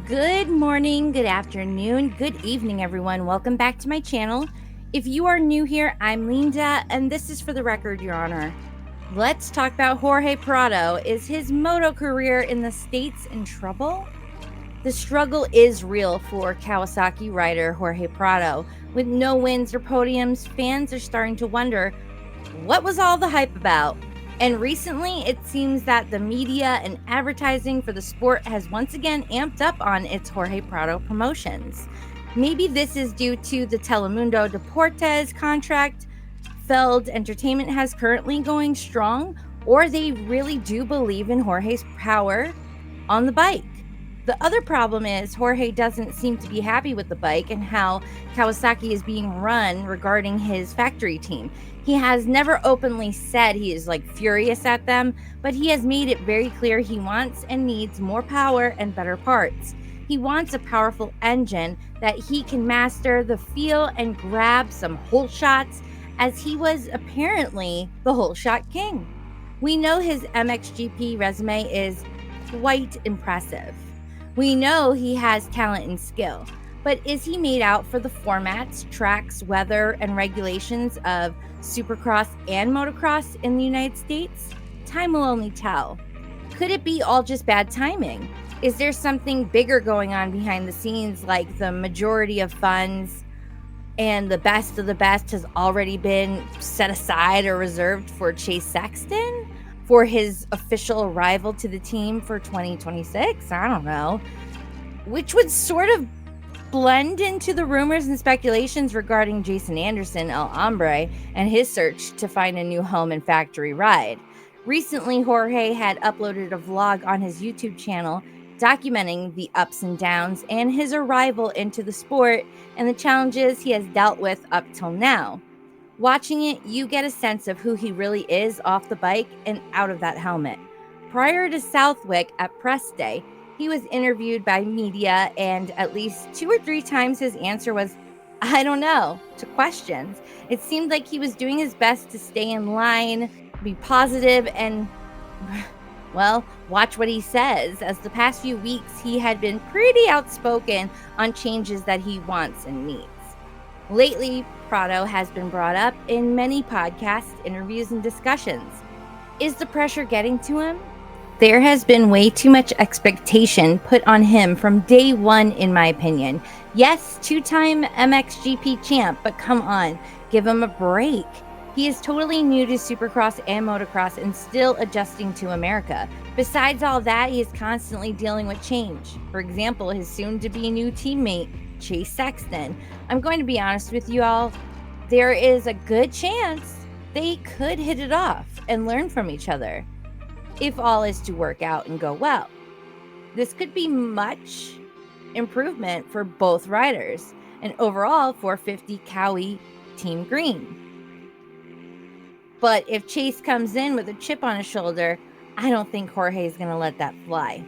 Good morning, good afternoon, good evening, everyone. Welcome back to my channel. If you are new here, I'm Linda, and this is For the Record, Your Honor. Let's talk about Jorge Prado. Is his moto career in the States in trouble? The struggle is real for Kawasaki rider Jorge Prado. With no wins or podiums, fans are starting to wonder, what was all the hype about? And recently, it seems that the media and advertising for the sport has once again amped up on its Jorge Prado promotions. Maybe this is due to the Telemundo Deportes contract Feld Entertainment has currently going strong, or they really do believe in Jorge's power on the bike. The other problem is Jorge doesn't seem to be happy with the bike and how Kawasaki is being run regarding his factory team. He has never openly said he is furious at them, but he has made it very clear he wants and needs more power and better parts. He wants a powerful engine that he can master the feel and grab some hole shots, as he was apparently the hole shot king. We know his MXGP resume is quite impressive. We know he has talent and skill, but is he made out for the formats, tracks, weather, and regulations of Supercross and Motocross in the United States? Time will only tell. Could it be all just bad timing? Is there something bigger going on behind the scenes, like the majority of funds and the best of the best has already been set aside or reserved for Chase Sexton for his official arrival to the team for 2026? I don't know. Which would sort of blend into the rumors and speculations regarding Jason Anderson, El Hombre, and his search to find a new home and factory ride. Recently, Jorge had uploaded a vlog on his YouTube channel documenting the ups and downs and his arrival into the sport and the challenges he has dealt with up till now. Watching it, you get a sense of who he really is off the bike and out of that helmet. Prior to Southwick at press day, he was interviewed by media, and at least 2 or 3 times his answer was, "I don't know," to questions. It seemed like he was doing his best to stay in line, be positive, and, well, watch what he says, as the past few weeks he had been pretty outspoken on changes that he wants and needs. Lately, Prado has been brought up in many podcasts, interviews, and discussions. Is the pressure getting to him? There has been way too much expectation put on him from day one, in my opinion. Yes, 2-time MXGP champ, but come on, give him a break. He is totally new to Supercross and Motocross and still adjusting to America. Besides all that, he is constantly dealing with change. For example, his soon-to-be new teammate, Chase Sexton. I'm going to be honest with you all, there is a good chance they could hit it off and learn from each other, if all is to work out and go well. This could be much improvement for both riders, and overall 450 Cowie Team Green. But if Chase comes in with a chip on his shoulder, I don't think Jorge is going to let that fly.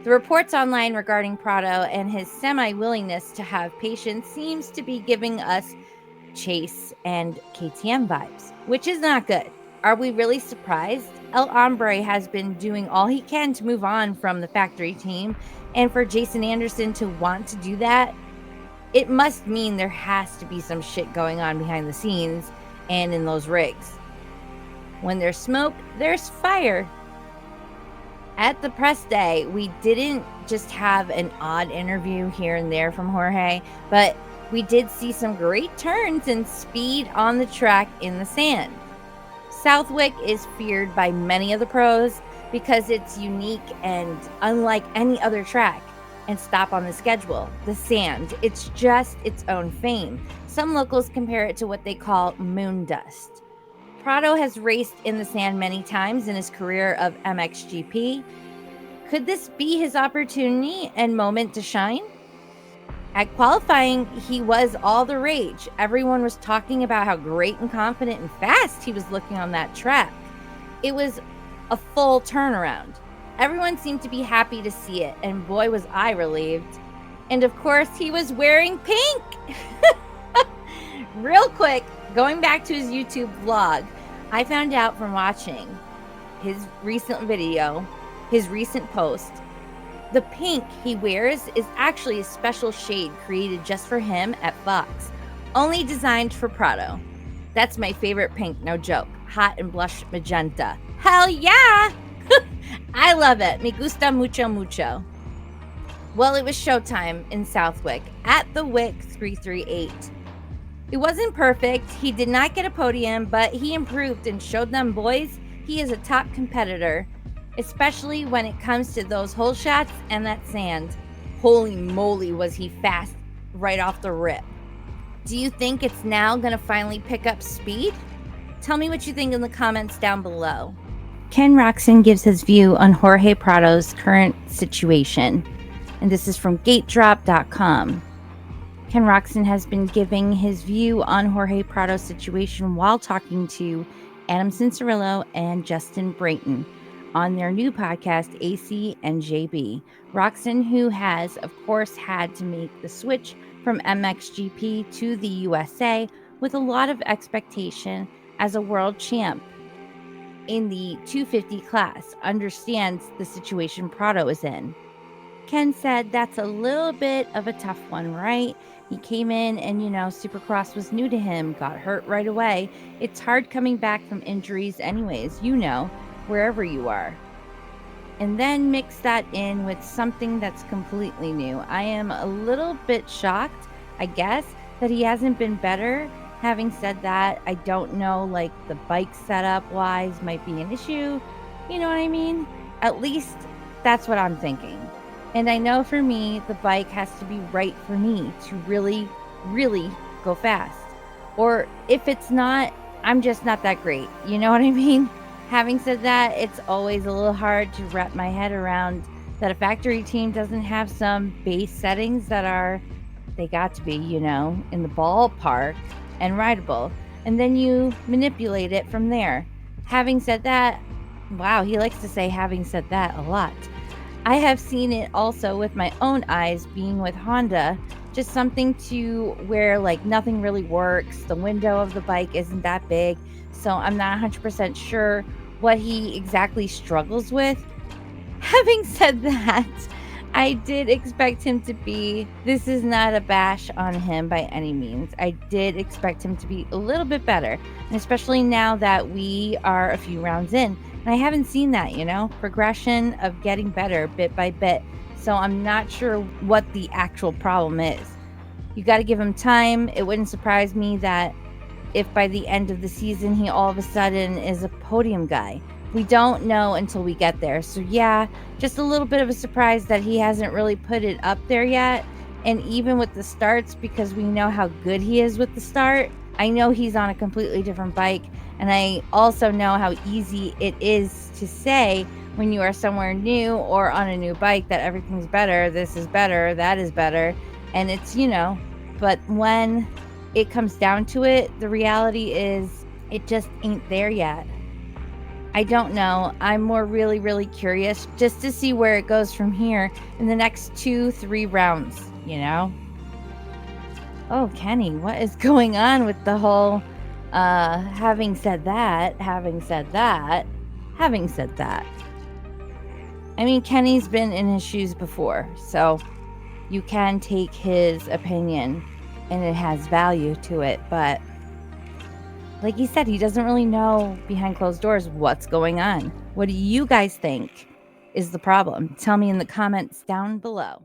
The reports online regarding Prado and his semi-willingness to have patience seems to be giving us Chase and KTM vibes, which is not good. Are we really surprised? El Hombre has been doing all he can to move on from the factory team, and for Jason Anderson to want to do that, it must mean there has to be some shit going on behind the scenes and in those rigs. When there's smoke, there's fire. At the press day, we didn't just have an odd interview here and there from Jorge, but we did see some great turns and speed on the track in the sand. Southwick is feared by many of the pros because it's unique and unlike any other track and stop on the schedule. The sand, it's just its own fame. Some locals compare it to what they call moon dust. Prado has raced in the sand many times in his career of MXGP. Could this be his opportunity and moment to shine? At qualifying, he was all the rage. Everyone was talking about how great and confident and fast he was looking on that track. It was a full turnaround. Everyone seemed to be happy to see it, and boy was I relieved. And of course, he was wearing pink. Real quick, going back to his YouTube vlog, I found out from watching his recent video, his recent post, The pink he wears is actually a special shade created just for him at Fox, only designed for Prado. That's my favorite pink, no joke. Hot and blush magenta. Hell yeah! I love it. Me gusta mucho, mucho. Well, it was showtime in Southwick at the Wick 338. It wasn't perfect. He did not get a podium, but he improved and showed them boys he is a top competitor, especially when it comes to those hole shots and that sand. Holy moly, was he fast right off the rip. Do you think it's now going to finally pick up speed? Tell me what you think in the comments down below. Ken Roczen gives his view on Jorge Prado's current situation, and this is from GateDrop.com. Ken Roczen has been giving his view on Jorge Prado's situation while talking to Adam Cincerillo and Justin Brayton on their new podcast, AC and JB. Roczen, who has, of course, had to make the switch from MXGP to the USA with a lot of expectation as a world champ in the 250 class, understands the situation Prado is in. Ken said that's a little bit of a tough one, right? He came in and, Supercross was new to him, got hurt right away. It's hard coming back from injuries anyways, wherever you are. And then mix that in with something that's completely new. I am a little bit shocked, I guess, that he hasn't been better. Having said that, I don't know, the bike setup wise might be an issue. You know what I mean? At least that's what I'm thinking. And I know for me, the bike has to be right for me to really, really go fast. Or if it's not, I'm just not that great. You know what I mean? Having said that, it's always a little hard to wrap my head around that a factory team doesn't have some base settings that they got to be, in the ballpark and rideable. And then you manipulate it from there. Having said that, wow, he likes to say having said that a lot. I have seen it also with my own eyes being with Honda, just something to where nothing really works. The window of the bike isn't that big. So I'm not 100% sure what he exactly struggles with. Having said that, I did expect him to be, this is not a bash on him by any means. I did expect him to be a little bit better, and especially now that we are a few rounds in. And I haven't seen that, progression of getting better bit by bit. So I'm not sure what the actual problem is. You got to give him time. It wouldn't surprise me that if by the end of the season he all of a sudden is a podium guy. We don't know until we get there. So yeah, just a little bit of a surprise that he hasn't really put it up there yet. And even with the starts, because we know how good he is with the start, I know he's on a completely different bike. And I also know how easy it is to say when you are somewhere new or on a new bike that everything's better, this is better, that is better. And it's, but when it comes down to it, the reality is it just ain't there yet. I don't know. I'm more really, really curious just to see where it goes from here in the next 2-3 rounds, Oh, Kenny, what is going on with the whole having said that. I mean, Kenny's been in his shoes before, so you can take his opinion and it has value to it, but like he said, he doesn't really know behind closed doors what's going on. What do you guys think is the problem? Tell me in the comments down below.